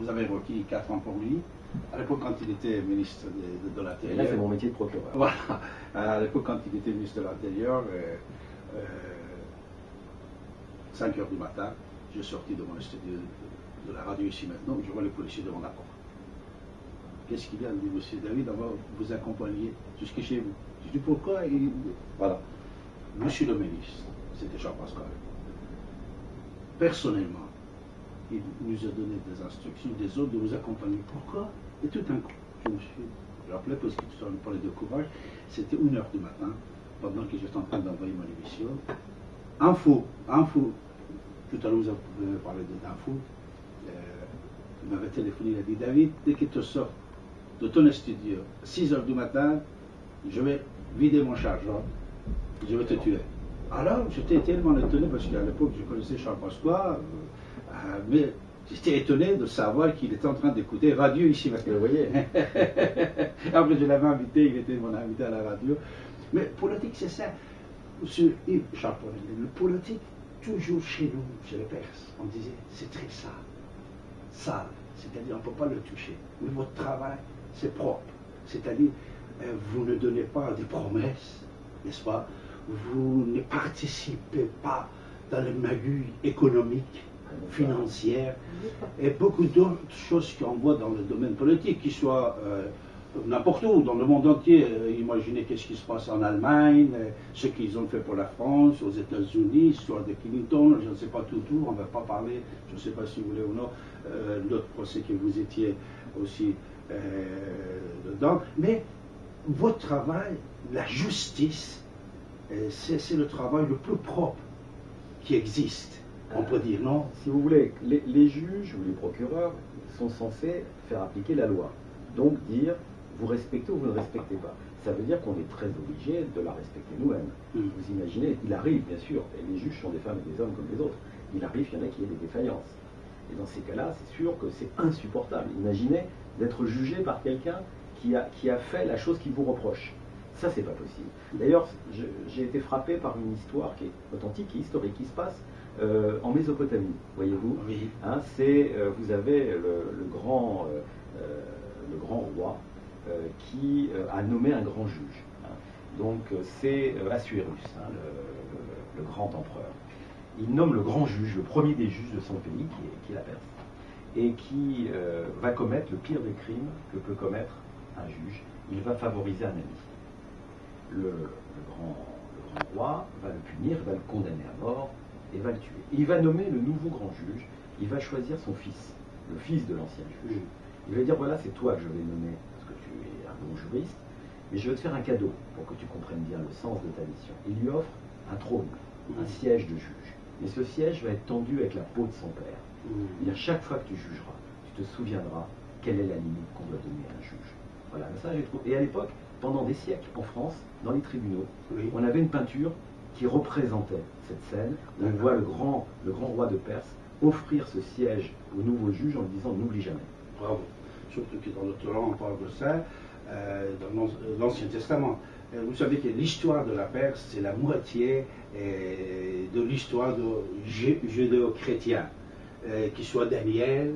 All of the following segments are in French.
vous avez requis 4 ans pour lui. À l'époque, quand il était ministre de l'Intérieur. Et là, c'est mon métier de procureur. Voilà. À l'époque, quand il était ministre de l'Intérieur, 5 heures du matin, je sortis de mon studio de la radio ici maintenant, je vois le policier devant la porte. Qu'est-ce qu'il y a? Il dit, monsieur David, on va vous accompagner jusqu'à chez vous. Je dis, pourquoi? Voilà. Monsieur le ministre, c'était Jean-Pascal. Personnellement, il nous a donné des instructions, des ordres de vous accompagner. Pourquoi? Et tout d'un coup, je me suis rappelé, parce que tu en parlais de courage, c'était 1 heure du matin, pendant que j'étais en train d'envoyer mon émission. Info, tout à l'heure vous avez parlé d'info, il m'avait téléphoné, il a dit, David, dès que tu sors de ton studio, 6 heures du matin, je vais vider mon chargeur, je vais te tuer. Alors, j'étais tellement étonné, parce qu'à l'époque, je connaissais Charles Pasqua, mais j'étais étonné de savoir qu'il était en train d'écouter radio ici maintenant. Vous voyez. Après, je l'avais invité, il était mon invité à la radio. Mais politique, c'est ça. Monsieur Yves Charles, le politique, toujours chez nous, chez les Perses, on disait, c'est très sale. Sale, c'est-à-dire on ne peut pas le toucher. Mais votre travail, c'est propre. C'est-à-dire, vous ne donnez pas des promesses, n'est-ce pas? Vous ne participez pas dans les magouilles économiques, financières, et beaucoup d'autres choses qu'on voit dans le domaine politique, qui soient n'importe où, dans le monde entier. Imaginez qu'est-ce qui se passe en Allemagne, ce qu'ils ont fait pour la France, aux États-Unis, l'histoire de Clinton, je ne sais pas tout, on ne va pas parler, je ne sais pas si vous voulez ou non, l'autre procès que vous étiez aussi dedans. Mais votre travail, la justice, c'est le travail le plus propre qui existe, on peut dire, non? Si vous voulez, les juges ou les procureurs sont censés faire appliquer la loi. Donc dire, vous respectez ou vous ne respectez pas. Ça veut dire qu'on est très obligé de la respecter nous-mêmes. Vous imaginez, il arrive bien sûr, et les juges sont des femmes et des hommes comme les autres, il arrive qu'il y en a qui aient des défaillances. Et dans ces cas-là, c'est sûr que c'est insupportable. Imaginez d'être jugé par quelqu'un qui a fait la chose qu'il vous reproche. Ça, c'est pas possible. D'ailleurs, j'ai été frappé par une histoire qui est authentique, qui est historique, qui se passe en Mésopotamie, voyez-vous. Oui. Hein, vous avez le grand roi qui a nommé un grand juge. Hein. Donc c'est Assuérus, hein, le grand empereur. Il nomme le grand juge, le premier des juges de son pays, qui est la Perse, et qui va commettre le pire des crimes que peut commettre un juge. Il va favoriser un ami. Le grand roi va le punir, va le condamner à mort et va le tuer. Il va nommer le nouveau grand juge, il va choisir son fils, le fils de l'ancien juge. Il va dire, voilà, c'est toi que je vais nommer, parce que tu es un bon juriste, mais je vais te faire un cadeau pour que tu comprennes bien le sens de ta mission. Il lui offre un trône, un siège de juge. Et ce siège va être tendu avec la peau de son père. C'est-à-dire, chaque fois que tu jugeras, tu te souviendras quelle est la limite qu'on doit donner à un juge. Voilà, ça j'ai trouvé. Et à l'époque, pendant des siècles, en France, dans les tribunaux, on avait une peinture qui représentait cette scène, où on voit le grand roi de Perse offrir ce siège au nouveau juge en lui disant, n'oublie jamais. Bravo. Surtout que dans le Coran, on parle de ça, dans l'Ancien Testament. Vous savez que l'histoire de la Perse, c'est la moitié de l'histoire judéo-chrétienne. Qui soit Daniel,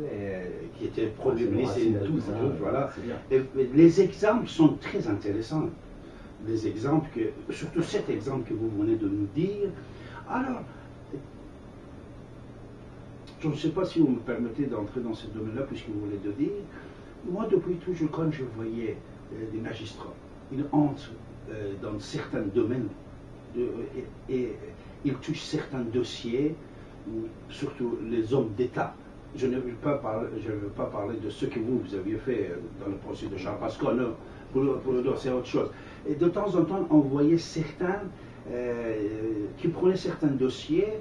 qui était premier ministre, et tout, voilà. Et les exemples sont très intéressants. Les exemples, surtout cet exemple que vous venez de nous dire. Alors, je ne sais pas si vous me permettez d'entrer dans ce domaine-là, puisque vous venez de dire. Moi, depuis toujours, quand je voyais des magistrats, ils entrent dans certains domaines et ils touchent certains dossiers, surtout les hommes d'État. Je ne veux pas parler de ce que vous aviez fait dans le procès de Charles Pasqua, non, pour le dire, c'est autre chose. Et de temps en temps, on voyait certains qui prenaient certains dossiers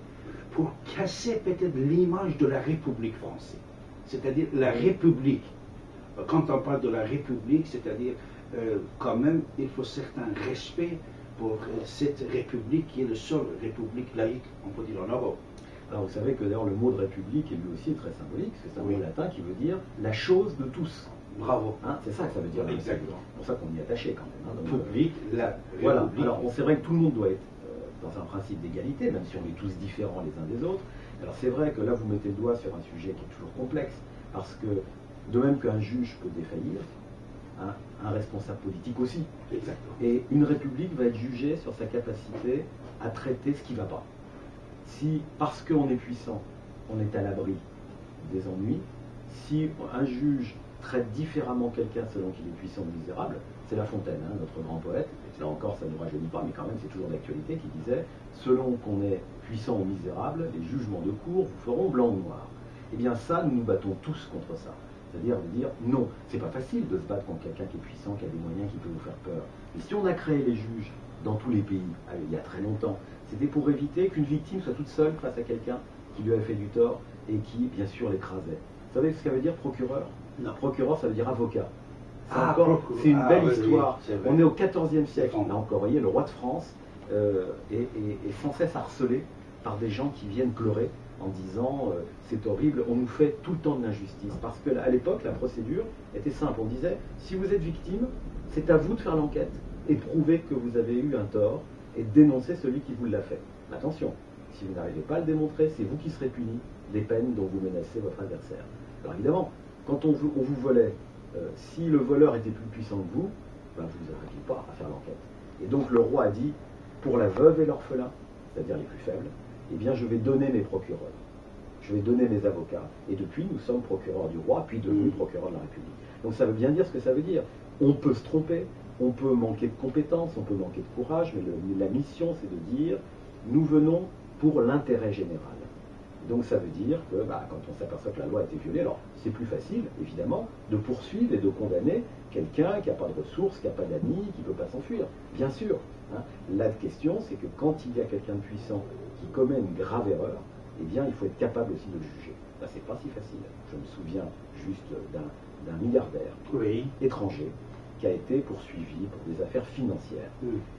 pour casser peut-être l'image de la République française. C'est-à-dire la République. Quand on parle de la République, c'est-à-dire quand même, il faut certain respect pour cette République qui est la seule République laïque, on peut dire, en Europe. Alors vous savez que d'ailleurs le mot de république est lui aussi très symbolique, c'est un mot latin qui veut dire la chose de tous. Bravo. Hein, c'est ça que ça veut dire. Exactement. C'est pour ça qu'on y est attaché quand même. Hein, Public, la voilà. République. Alors c'est vrai que tout le monde doit être dans un principe d'égalité, même si on est tous différents les uns des autres. Alors c'est vrai que là vous mettez le doigt sur un sujet qui est toujours complexe, Parce que, de même qu'un juge peut défaillir, un responsable politique aussi. Exactement. Et une république va être jugée sur sa capacité à traiter ce qui ne va pas. Si, parce qu'on est puissant, on est à l'abri des ennuis, si un juge traite différemment quelqu'un selon qu'il est puissant ou misérable, c'est La Fontaine, notre grand poète, là encore ça ne nous rajeunit pas, mais quand même c'est toujours d'actualité, qui disait « Selon qu'on est puissant ou misérable, les jugements de cour vous feront blanc ou noir ». Eh bien ça, nous nous battons tous contre ça. C'est-à-dire de dire non, c'est pas facile de se battre contre quelqu'un qui est puissant, qui a des moyens, qui peut nous faire peur. Mais si on a créé les juges dans tous les pays, il y a très longtemps, c'était pour éviter qu'une victime soit toute seule face à quelqu'un qui lui avait fait du tort et qui, bien sûr, l'écrasait. Vous savez ce que ça veut dire, procureur? Non. Procureur, ça veut dire avocat. C'est une belle histoire. Oui, on est au XIVe siècle. Là encore, vous voyez, le roi de France est sans cesse harcelé par des gens qui viennent pleurer en disant c'est horrible, on nous fait tout le temps de l'injustice. Parce qu'à l'époque, la procédure était simple. On disait, si vous êtes victime, c'est à vous de faire l'enquête et prouver que vous avez eu un tort et dénoncer celui qui vous l'a fait. Attention, si vous n'arrivez pas à le démontrer, c'est vous qui serez puni des peines dont vous menacez votre adversaire. Alors évidemment, quand on vous volait, si le voleur était plus puissant que vous, ben vous n'arriviez pas à faire l'enquête. Et donc le roi a dit, pour la veuve et l'orphelin, c'est-à-dire les plus faibles, eh bien je vais donner mes procureurs, je vais donner mes avocats. Et depuis, nous sommes procureurs du roi, puis devenus procureurs de la République. Donc ça veut bien dire ce que ça veut dire. On peut se tromper, on peut manquer de compétences, on peut manquer de courage, mais la mission, c'est de dire, nous venons pour l'intérêt général. Donc ça veut dire que quand on s'aperçoit que la loi a été violée, alors c'est plus facile, évidemment, de poursuivre et de condamner quelqu'un qui n'a pas de ressources, qui n'a pas d'amis, qui ne peut pas s'enfuir. Bien sûr. La question, c'est que quand il y a quelqu'un de puissant qui commet une grave erreur, eh bien, il faut être capable aussi de le juger. Là, c'est pas si facile. Je me souviens juste d'un milliardaire étranger qui a été poursuivi pour des affaires financières.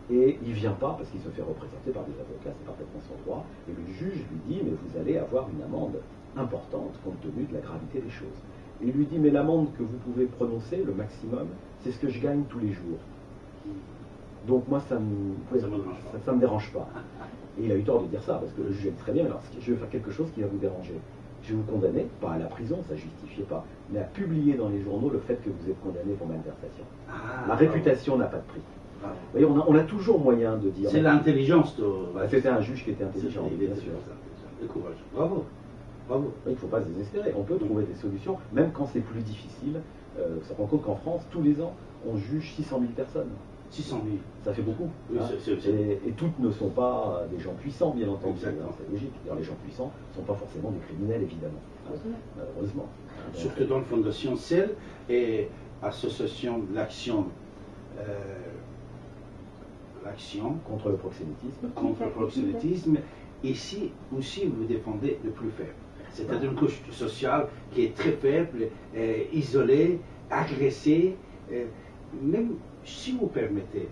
Et il ne vient pas parce qu'il se fait représenter par des avocats, c'est parfaitement son droit. Et le juge lui dit, mais vous allez avoir une amende importante compte tenu de la gravité des choses. Et il lui dit, mais l'amende que vous pouvez prononcer, le maximum, c'est ce que je gagne tous les jours. Donc moi, ça me dérange pas. Et il a eu tort de dire ça, parce que le juge a dit très bien, alors je vais faire quelque chose qui va vous déranger. Je vais vous condamner, pas à la prison, ça ne justifiait pas, mais à publier dans les journaux le fait que vous êtes condamné pour malversation. La réputation n'a pas de prix. Vous voyez, on a toujours moyen de dire... C'est l'intelligence. C'était un juge qui était intelligent, bien sûr. Le courage. Bravo. Bravo. Il ne faut pas se désespérer, on peut trouver des solutions, même quand c'est plus difficile. Ça rend compte qu'en France, tous les ans, on juge 600 000 personnes. 600 000. Ça fait beaucoup. Oui, et toutes ne sont pas des gens puissants, bien entendu. C'est logique. Les gens puissants ne sont pas forcément des criminels, évidemment. Malheureusement. Surtout dans la Fondation CEL et Association de l'Action contre le proxénétisme. Contre le proxénétisme. Ici aussi, vous défendez le plus faible. C'est-à-dire une couche sociale qui est très faible, isolée, agressée. Même si vous permettez,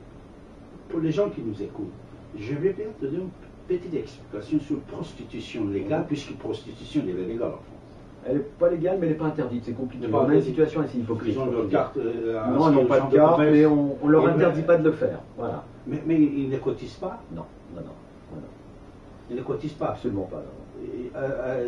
pour les gens qui nous écoutent, je vais bien te donner une petite explication sur la prostitution légale, puisque la prostitution est légale en France. Elle n'est pas légale, mais elle n'est pas interdite, c'est compliqué. On a une situation assez hypocrite. Ils ont leur carte. Non, ils n'ont pas de carte, mais on ne leur interdit pas de le faire. Voilà. Mais ils ne cotisent pas? Non. Ils ne cotisent pas? Absolument pas.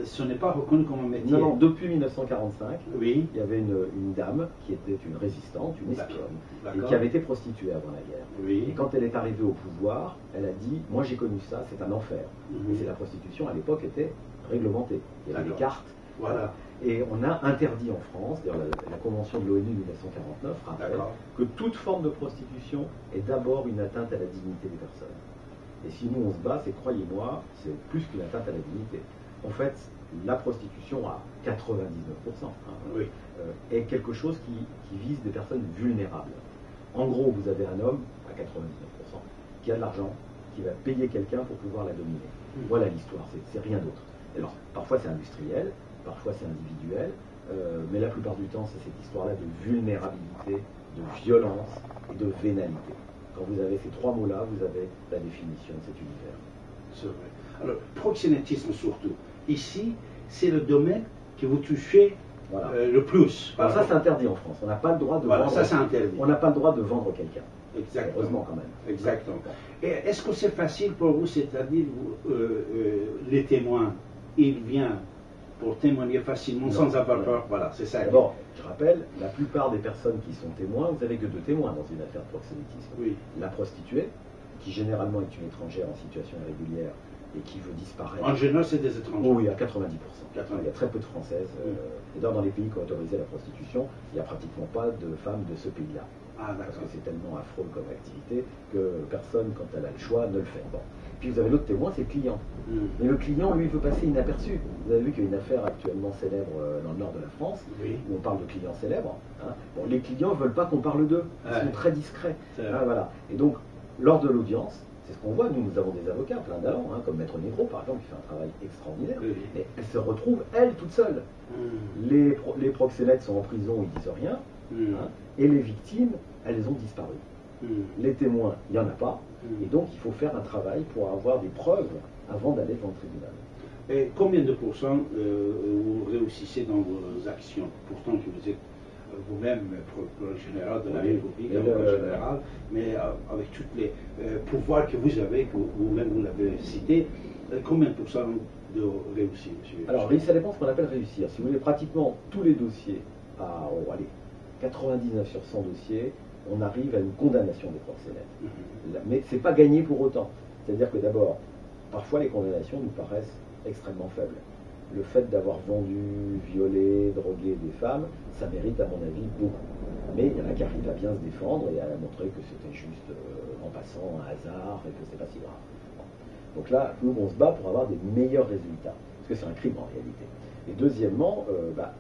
Ce n'est pas reconnu comme un métier? Non, depuis 1945, il y avait une dame qui était une résistante, une espionne, et qui avait été prostituée avant la guerre. Et quand elle est arrivée au pouvoir, elle a dit, moi j'ai connu ça, c'est un enfer. Et c'est la prostitution, à l'époque, était réglementée. Il y avait des cartes. Voilà. Et on a interdit en France, d'ailleurs la Convention de l'ONU de 1949 rappelle que toute forme de prostitution est d'abord une atteinte à la dignité des personnes. Et si nous on se bat, c'est, croyez-moi, c'est plus qu'une atteinte à la dignité. En fait, la prostitution à 99% est quelque chose qui vise des personnes vulnérables. En gros, vous avez un homme à 99% qui a de l'argent, qui va payer quelqu'un pour pouvoir la dominer. Voilà l'histoire, c'est rien d'autre. Alors, parfois c'est industriel, parfois c'est individuel, mais la plupart du temps, c'est cette histoire-là de vulnérabilité, de violence et de vénalité. Quand vous avez ces trois mots-là, vous avez la définition de cet univers. C'est vrai. Alors, proxénétisme surtout. Ici, c'est le domaine que vous touchez le plus. Alors ça, c'est interdit en France. On n'a pas le droit de vendre. Ça, c'est interdit. On n'a pas le droit de vendre quelqu'un. Exactement. Heureusement, quand même. Exactement. Et est-ce que c'est facile pour vous, c'est-à-dire les témoins, ils viennent pour témoigner facilement sans avoir peur. Voilà, c'est ça. D'abord, je rappelle, la plupart des personnes qui sont témoins, vous n'avez que deux témoins dans une affaire de proxénétisme. Oui. La prostituée, qui généralement est une étrangère en situation irrégulière et qui veut disparaître. En général, c'est des étrangers. Oui, à 90%. Il y a très peu de Françaises. Et dans les pays qui ont autorisé la prostitution, il n'y a pratiquement pas de femmes de ce pays-là. Ah, parce que c'est tellement affreux comme activité que personne, quand elle a le choix, ne le fait. Bon. Puis vous avez l'autre témoin, c'est le client. Mais le client, lui, veut passer inaperçu. Vous avez vu qu'il y a une affaire actuellement célèbre dans le nord de la France, où on parle de clients célèbres. Hein. Bon, les clients ne veulent pas qu'on parle d'eux. Ils sont très discrets. Ah, voilà. Et donc, lors de l'audience, c'est ce qu'on voit, nous avons des avocats, plein d'allants, hein, comme Maître Negro, par exemple, qui fait un travail extraordinaire. Mais elle se retrouve, elle, toute seule. Les proxénètes sont en prison, ils disent rien. Hein, et les victimes, elles ont disparu. Les témoins, il n'y en a pas. Et donc, il faut faire un travail pour avoir des preuves avant d'aller devant le tribunal. Et combien de pourcents vous réussissez dans vos actions? Pourtant que vous êtes vous-même procureur général de la République, avocat général, mais avec tous les pouvoirs que vous avez, que vous-même vous l'avez cité, combien de pourcents de réussir, monsieur? Alors, ça dépend de ce qu'on appelle réussir. Si vous voulez, pratiquement tous les dossiers, allez, 99 sur 100 dossiers, on arrive à une condamnation des proxénètes. Mais ce n'est pas gagné pour autant. C'est-à-dire que d'abord, parfois les condamnations nous paraissent extrêmement faibles. Le fait d'avoir vendu, violé, drogué des femmes, ça mérite à mon avis beaucoup. Mais il y en a qui arrivent à bien se défendre et à montrer que c'était juste en passant un hasard et que c'est pas si grave. Donc là, nous on se bat pour avoir des meilleurs résultats, parce que c'est un crime en réalité. Et deuxièmement,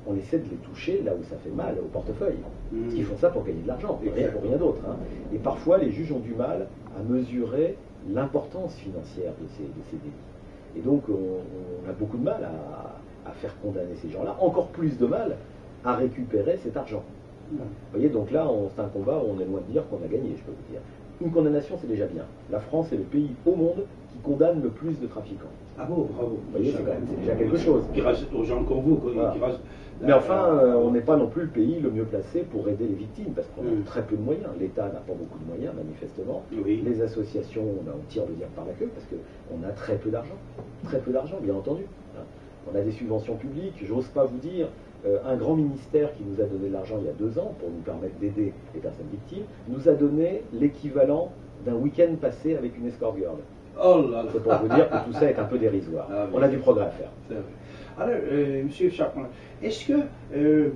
on essaie de les toucher là où ça fait mal, au portefeuille. Parce qu'ils font ça pour gagner de l'argent, pour rien d'autre. Hein. Et parfois, les juges ont du mal à mesurer l'importance financière de ces délits. Et donc, on a beaucoup de mal à faire condamner ces gens-là, encore plus de mal à récupérer cet argent. Vous voyez, donc là, c'est un combat où on est loin de dire qu'on a gagné, je peux vous dire. Une condamnation, c'est déjà bien. La France est le pays au monde qui condamne le plus de trafiquants. Ah bon, bravo. Vous voyez, c'est déjà quelque chose. Grâce aux gens comme vous. Voilà. Mais enfin, on n'est pas non plus le pays le mieux placé pour aider les victimes, parce qu'on a très peu de moyens. L'État n'a pas beaucoup de moyens, manifestement. Les associations, on tire le diable par la queue, parce qu'on a très peu d'argent. Très peu d'argent, bien entendu. On a des subventions publiques, j'ose pas vous dire. Un grand ministère qui nous a donné de l'argent il y a 2 ans pour nous permettre d'aider les personnes victimes, nous a donné l'équivalent d'un week-end passé avec une escort girl. Oh là là. C'est pour vous dire que tout ça est un peu dérisoire. On a du progrès à faire. Alors, Monsieur Chapman, est-ce que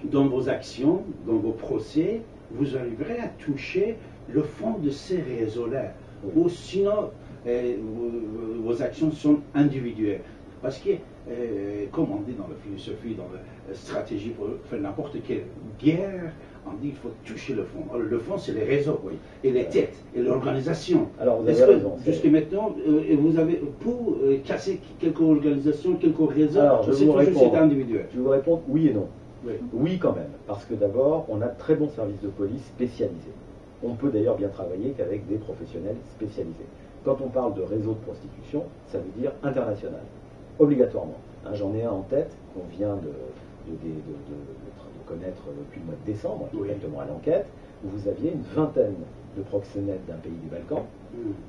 dans vos actions, dans vos procès, vous arriverez à toucher le fond de ces réseaux-là? Ou sinon, vos actions sont individuelles? Parce que, comme on dit dans la philosophie, dans la stratégie pour faire n'importe quelle guerre, on dit qu'il faut toucher le fond. Alors, le fond, c'est les réseaux, et les têtes, et l'organisation. Alors, vous avez raison. Jusqu'à maintenant, vous avez, pour casser quelques organisations, quelques réseaux, c'est toujours c'était individuel. Je vais vous répondre oui et non. Oui, quand même. Parce que d'abord, on a de très bons services de police spécialisés. On peut d'ailleurs bien travailler qu'avec des professionnels spécialisés. Quand on parle de réseau de prostitution, ça veut dire international. Obligatoirement. J'en ai un en tête qu'on vient de connaître depuis le mois de décembre, exactement à l'enquête, où vous aviez une vingtaine de proxénètes d'un pays du Balkan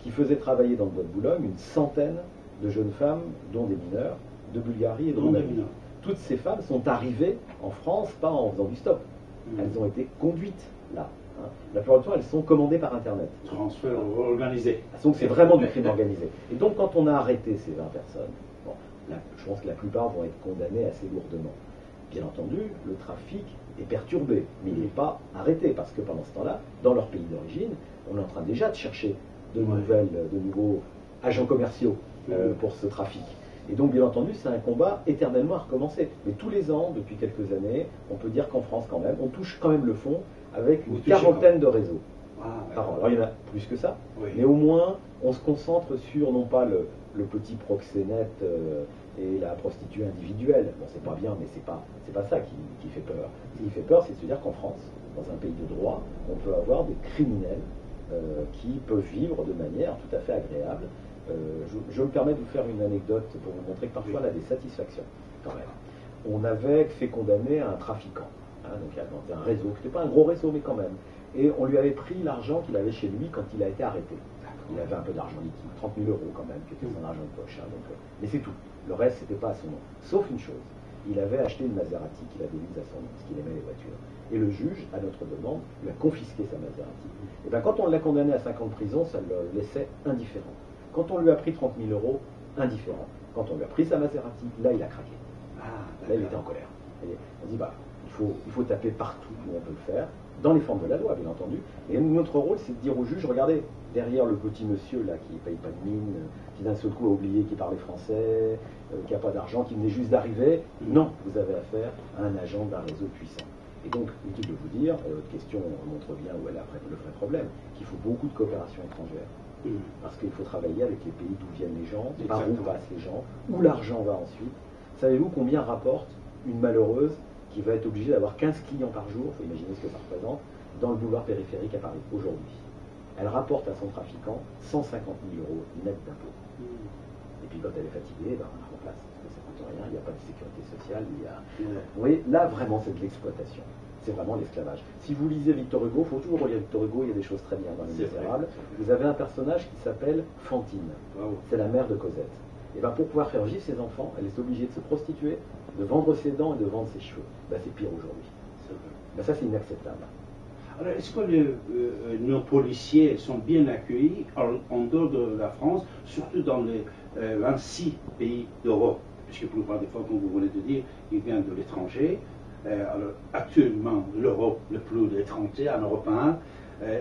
qui faisaient travailler dans le bois de Boulogne une centaine de jeunes femmes, dont des mineurs, de Bulgarie et de Roumanie. Toutes ces femmes sont arrivées en France, pas en faisant du stop. Elles ont été conduites là. La plupart du temps, elles sont commandées par Internet. Transfert organisé. Donc c'est vraiment du crime organisé. Et donc quand on a arrêté ces 20 personnes, je pense que la plupart vont être condamnés assez lourdement. Bien entendu, le trafic est perturbé, mais il n'est pas arrêté, parce que pendant ce temps-là, dans leur pays d'origine, on est en train déjà de chercher de nouveaux agents commerciaux pour ce trafic. Et donc, bien entendu, c'est un combat éternellement à recommencer. Mais tous les ans, depuis quelques années, on peut dire qu'en France, quand même, on touche quand même le fond avec une quarantaine de réseaux par an. Alors, il y en a plus que ça, mais au moins, on se concentre sur, non pas le petit proxénète et la prostituée individuelle. Bon, c'est pas bien, mais c'est pas ça qui fait peur. Ce qui fait peur, c'est de se dire qu'en France, dans un pays de droit, on peut avoir des criminels qui peuvent vivre de manière tout à fait agréable. Je me permets de vous faire une anecdote pour vous montrer que parfois on a des satisfactions quand même. On avait fait condamner un trafiquant, donc dans un réseau, c'était pas un gros réseau mais quand même, et on lui avait pris l'argent qu'il avait chez lui quand il a été arrêté. Il avait un peu d'argent liquide, 30 000 euros quand même, qui était son argent de poche. Hein, mais c'est tout. Le reste, c'était pas à son nom. Sauf une chose, il avait acheté une Maserati qu'il avait mise à son nom, parce qu'il aimait les voitures. Et le juge, à notre demande, lui a confisqué sa Maserati. Et bien quand on l'a condamné à 5 ans de prison, ça le laissait indifférent. Quand on lui a pris 30 000 euros, indifférent. Quand on lui a pris sa Maserati, là il a craqué. Là il était en colère. Et on dit, il faut taper partout où on peut le faire, dans les formes de la loi, bien entendu. Et notre rôle, c'est de dire au juge, regardez, derrière le petit monsieur là qui ne paye pas de mine, qui d'un seul coup a oublié qu'il parlait français, qui n'a pas d'argent, qui venait juste d'arriver, non, vous avez affaire à un agent d'un réseau puissant. Et donc, inutile de vous dire, votre question montre bien où est le vrai problème, qu'il faut beaucoup de coopération étrangère. Parce qu'il faut travailler avec les pays d'où viennent les gens, par où passent les gens, où l'argent va ensuite. Savez-vous combien rapporte une malheureuse qui va être obligée d'avoir 15 clients par jour, il faut imaginer ce que ça représente, dans le boulevard périphérique à Paris, aujourd'hui. Elle rapporte à son trafiquant 150 000 euros net d'impôts. Et puis quand elle est fatiguée, on la remplace, parce que ça ne coûte rien, il n'y a pas de sécurité sociale, Vous voyez, là vraiment c'est de l'exploitation. C'est vraiment l'esclavage. Si vous lisez Victor Hugo, il faut toujours relire Victor Hugo, il y a des choses très bien dans Les Misérables. Vous avez un personnage qui s'appelle Fantine. C'est la mère de Cosette. Et bien pour pouvoir faire vivre ses enfants, elle est obligée de se prostituer, de vendre ses dents et de vendre ses cheveux. C'est pire aujourd'hui. Ça c'est inacceptable. Alors est-ce que nos policiers sont bien accueillis en dehors de la France, surtout dans les 26 pays d'Europe? Puisque la plupart des fois, comme vous venez de dire, ils viennent de l'étranger. Alors, actuellement, l'Europe, le plus d'étrangers, un Européen.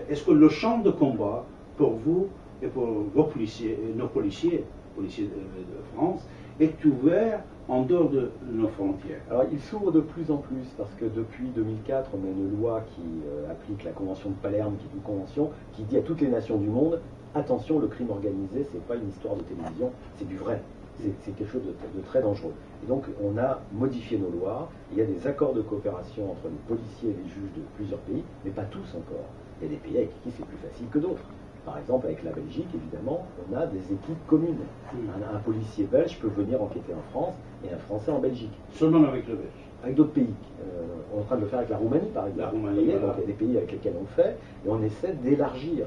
Est-ce que le champ de combat, pour vous et pour vos policiers, nos policiers de France, est ouvert en dehors de nos frontières? Alors, il s'ouvre de plus en plus, parce que depuis 2004, on a une loi qui applique la Convention de Palerme, qui est une convention qui dit à toutes les nations du monde, attention, le crime organisé, c'est pas une histoire de télévision, c'est du vrai. C'est quelque chose de très dangereux. Et donc, on a modifié nos lois. Il y a des accords de coopération entre les policiers et les juges de plusieurs pays, mais pas tous encore. Il y a des pays avec qui c'est plus facile que d'autres. Par exemple, avec la Belgique, évidemment, on a des équipes communes. Un policier belge peut venir enquêter en France et un Français en Belgique. Seulement avec le Belge? Avec d'autres pays. On est en train de le faire avec la Roumanie, par exemple. La Roumanie, voilà. Donc, il y a des pays avec lesquels on le fait, et on essaie d'élargir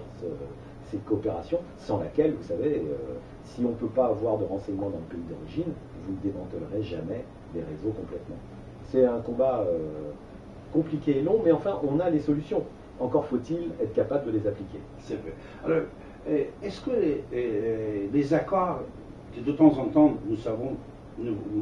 ces coopérations, sans laquelle, vous savez, si on ne peut pas avoir de renseignements dans le pays d'origine, vous ne démantelerez jamais des réseaux complètement. C'est un combat compliqué et long, mais enfin, on a les solutions. Encore faut-il être capable de les appliquer. C'est vrai. Alors, est-ce que les accords, que de temps en temps, nous savons,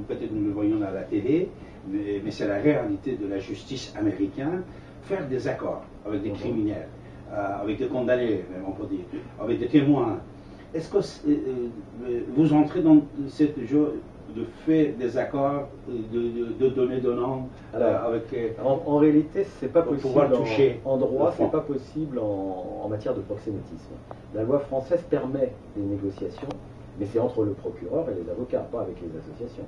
peut-être nous le voyons à la télé, mais c'est la réalité de la justice américaine, faire des accords avec des criminels, avec des condamnés, même on peut dire, avec des témoins. Est-ce que vous entrez dans cette jeu de faire des accords, de donner donnant avec... En réalité, c'est pas possible en droit, c'est pas possible en matière de proxénétisme. La loi française permet des négociations, mais c'est entre le procureur et les avocats, pas avec les associations.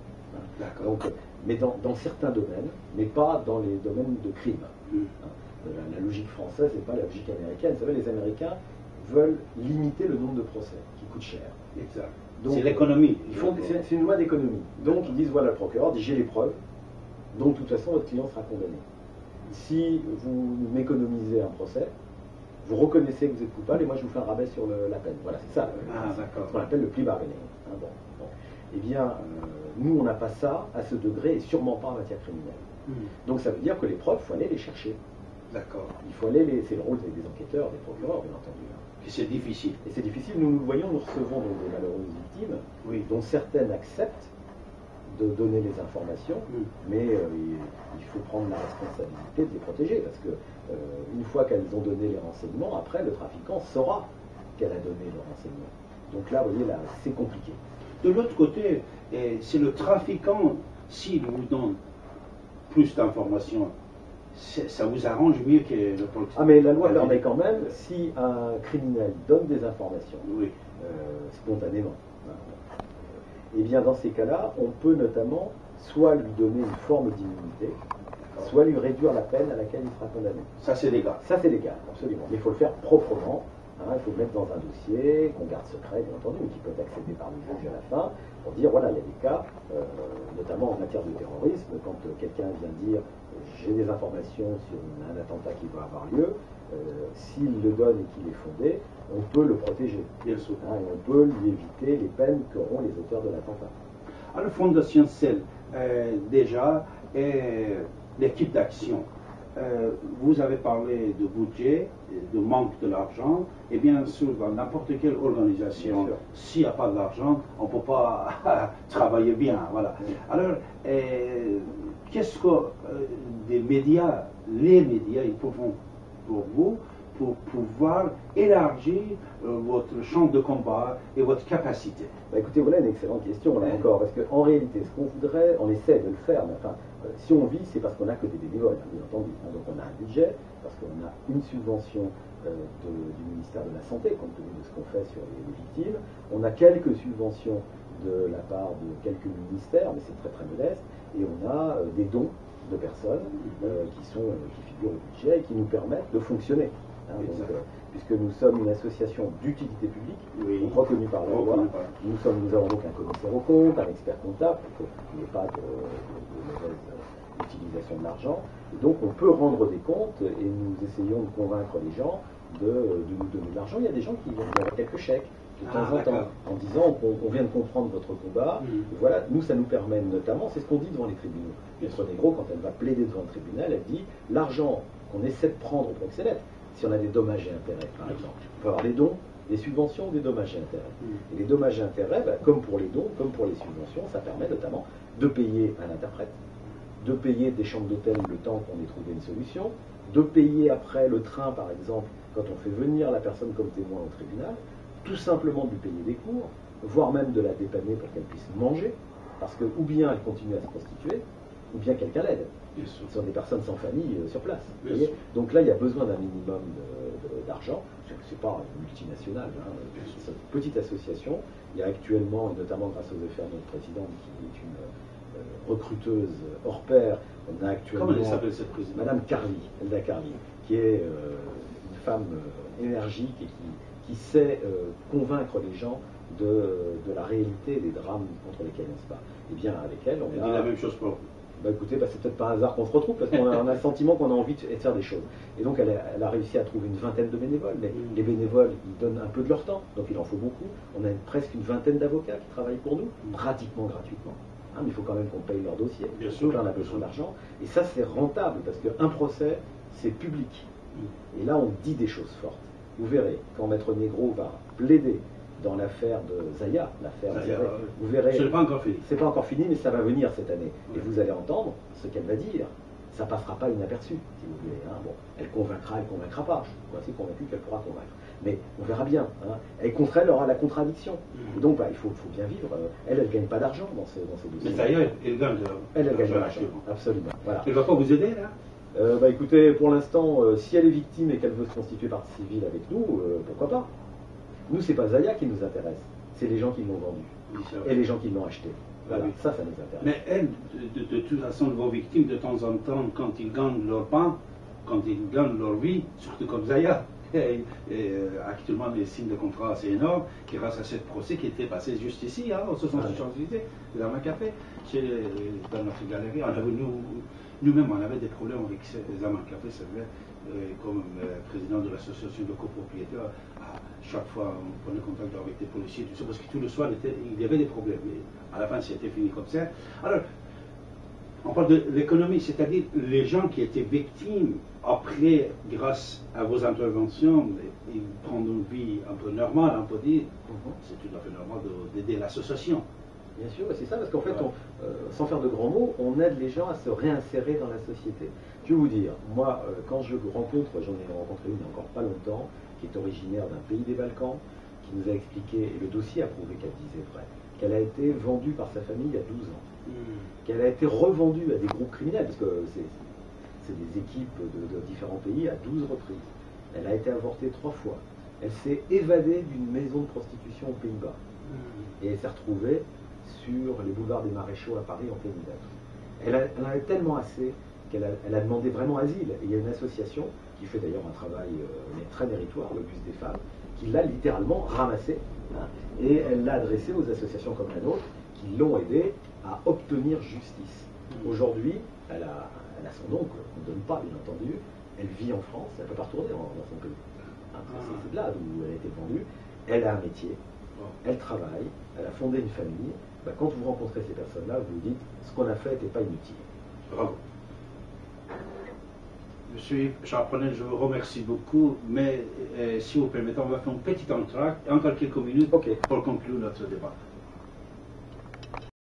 Donc, mais dans certains domaines, mais pas dans les domaines de crime. La logique française n'est pas la logique américaine. Vous savez, les Américains veulent limiter le nombre de procès, qui coûtent cher. Exact. C'est l'économie. C'est une loi d'économie. Donc ils disent, voilà, le procureur dit, j'ai les preuves, donc de toute façon votre client sera condamné. Si vous m'économisez un procès, vous reconnaissez que vous êtes coupable et moi je vous fais un rabais sur la peine. Voilà, c'est ça. C'est ce qu'on appelle le plea bargaining. Eh bien, nous on n'a pas ça à ce degré et sûrement pas en matière criminelle. Donc ça veut dire que les preuves, il faut aller les chercher. D'accord. Il faut aller c'est le rôle des enquêteurs, des procureurs, bien entendu. Et c'est difficile. Et c'est difficile, nous le voyons, nous recevons donc des malheureuses victimes, dont certaines acceptent de donner les informations, mais il faut prendre la responsabilité de les protéger, parce que une fois qu'elles ont donné les renseignements, après le trafiquant saura qu'elle a donné le renseignement. Donc là, vous voyez, là, c'est compliqué. De l'autre côté, c'est le trafiquant, s'il vous donne plus d'informations, ça vous arrange mieux que le politique. Ah, mais la loi permet quand même, si un criminel donne des informations spontanément, et bien dans ces cas-là, on peut notamment soit lui donner une forme d'immunité, soit lui réduire la peine à laquelle il sera condamné. Ça c'est légal. Ça c'est légal, absolument. Mais il faut le faire proprement, Hein, il faut le mettre dans un dossier qu'on garde secret, bien entendu, mais qui peut être accédé par le juge à la fin, pour dire, voilà, il y a des cas, notamment en matière de terrorisme, quand quelqu'un vient dire, j'ai des informations sur un attentat qui va avoir lieu, s'il le donne et qu'il est fondé, on peut le protéger. Bien sûr. Hein, et on peut lui éviter les peines qu'auront les auteurs de l'attentat. Alors, Fondation CEL, déjà, est l'équipe d'action. Vous avez parlé de budget, de manque de l'argent, et bien sûr, dans n'importe quelle organisation, s'il n'y a pas d'argent, on ne peut pas travailler bien. Voilà. Alors, qu'est-ce que les médias, ils font pour vous, pour pouvoir élargir votre champ de combat et votre capacité? Bah écoutez, voilà une excellente question là encore, parce qu'en réalité, ce qu'on voudrait, on essaie de le faire, mais enfin, si on vit, c'est parce qu'on n'a que des bénévoles, hein, bien entendu. Hein, donc on a un budget, parce qu'on a une subvention du ministère de la Santé, compte tenu de ce qu'on fait sur les victimes. On a quelques subventions de la part de quelques ministères, mais c'est très très modeste, et on a des dons de personnes qui figurent au budget et qui nous permettent de fonctionner. Hein, donc, puisque nous sommes une association d'utilité publique, reconnue par la loi, nous avons donc un commissaire aux comptes, un expert comptable, pour qu'il n'y ait pas de mauvaise utilisation de l'argent. Donc on peut rendre des comptes et nous essayons de convaincre les gens de nous donner de l'argent. Il y a des gens qui viennent avec quelques chèques de temps en temps, en disant on vient de comprendre votre combat. Et voilà, nous ça nous permet notamment, c'est ce qu'on dit devant les tribunaux. Maître Negro, quand elle va plaider devant le tribunal, elle dit l'argent qu'on essaie de prendre au proxénète, si on a des dommages et intérêts, par exemple. On peut avoir des dons, des subventions, des dommages et intérêts. Et les dommages et intérêts, comme pour les dons, comme pour les subventions, ça permet notamment de payer un interprète, de payer des chambres d'hôtel le temps qu'on ait trouvé une solution, de payer après le train, par exemple, quand on fait venir la personne comme témoin au tribunal, tout simplement de lui payer des cours, voire même de la dépanner pour qu'elle puisse manger, parce que ou bien elle continue à se prostituer, ou bien quelqu'un l'aide. Ce sont des personnes sans famille sur place. Donc là, il y a besoin d'un minimum d'argent. Ce n'est pas une multinationale, hein, c'est une petite association. Il y a actuellement, et notamment grâce aux efforts de notre présidente, qui est une recruteuse hors pair, on a actuellement Comment elle s'appelle cette présidente? Madame Carly, Elda Carly, qui est une femme énergique et qui sait convaincre les gens de la réalité des drames contre lesquels on se bat. Et bien avec elle, on dit la même chose pour vous. Bah écoutez, c'est peut-être pas un hasard qu'on se retrouve, parce qu'on a le sentiment qu'on a envie de faire des choses. Et donc elle a réussi à trouver une vingtaine de bénévoles, mais les bénévoles, ils donnent un peu de leur temps, donc il en faut beaucoup. On a presque une vingtaine d'avocats qui travaillent pour nous, pratiquement gratuitement. Hein, mais il faut quand même qu'on paye leur dossier. Bien sûr. On a besoin d'argent. Et ça, c'est rentable, parce qu'un procès, c'est public. Et là, on dit des choses fortes. Vous verrez, quand Maître Negro va plaider dans l'affaire de Zaya, vous verrez. Ce n'est pas encore fini. C'est pas encore fini, mais ça va venir cette année. Et vous allez entendre ce qu'elle va dire. Ça passera pas inaperçu, si vous voulez. Hein. Bon, elle convaincra pas. Je suis assez convaincu qu'elle pourra convaincre. Mais on verra bien. Hein. Et contre elle aura la contradiction. Et donc, il faut bien vivre. Elle ne gagne pas d'argent dans ces dossiers. Mais Zaya, elle gagne de l'argent. Elle gagne de l'argent. Absolument. Voilà. Elle ne va pas vous aider, là? Écoutez, pour l'instant, si elle est victime et qu'elle veut se constituer partie civile avec nous, pourquoi pas? Nous, c'est pas Zaya qui nous intéresse, c'est les gens qui l'ont vendu et les gens qui l'ont acheté. Voilà, ça nous intéresse. Mais elles, de toute façon, vos victimes, de temps en temps, quand ils gagnent leur pain, quand ils gagnent leur vie, surtout comme Zaya, actuellement, les signes de contrat assez énormes, grâce à ce procès qui était passé juste ici, au 68 Champs-Élysées, dans un café, dans notre galerie. Nous-mêmes, on avait des problèmes avec les Amas Café, c'est vrai, comme président de l'association de copropriétaires. Chaque fois, on prenait contact avec des policiers, tout ça, parce que tout le soir, il y avait des problèmes. Mais à la fin, c'était fini comme ça. Alors, on parle de l'économie, c'est-à-dire les gens qui étaient victimes, après, grâce à vos interventions, ils prennent une vie un peu normale, on peut dire. C'est tout à fait normal d'aider l'association. Bien sûr, c'est ça, parce qu'en fait, sans faire de grands mots, on aide les gens à se réinsérer dans la société. Je vais vous dire, moi, quand je rencontre, j'en ai rencontré une il n'y a encore pas longtemps, qui est originaire d'un pays des Balkans, qui nous a expliqué, et le dossier a prouvé qu'elle disait vrai, qu'elle a été vendue par sa famille il y a 12 ans, qu'elle a été revendue à des groupes criminels, parce que c'est des équipes de différents pays à 12 reprises. Elle a été avortée 3 fois. Elle s'est évadée d'une maison de prostitution aux Pays-Bas. Et elle s'est retrouvée sur les boulevards des Maréchaux à Paris en plein hiver. Elle en avait tellement assez qu'elle a demandé vraiment asile. Et il y a une association qui fait d'ailleurs un travail très méritoire, le Bus des femmes, qu'il a littéralement ramassé, hein, et elle l'a adressé aux associations comme la nôtre qui l'ont aidé à obtenir justice. Aujourd'hui, elle a son oncle, qu'on ne donne pas bien entendu, elle vit en France, elle ne peut pas retourner dans son pays. Hein, c'est de là d'où elle a été vendue. Elle a un métier, elle travaille, elle a fondé une famille. Ben, quand vous rencontrez ces personnes-là, vous vous dites ce qu'on a fait n'était pas inutile. Bravo. Monsieur Charbonnel, je vous remercie beaucoup, mais si vous permettez, on va faire un petit entracte, encore quelques minutes pour conclure notre débat.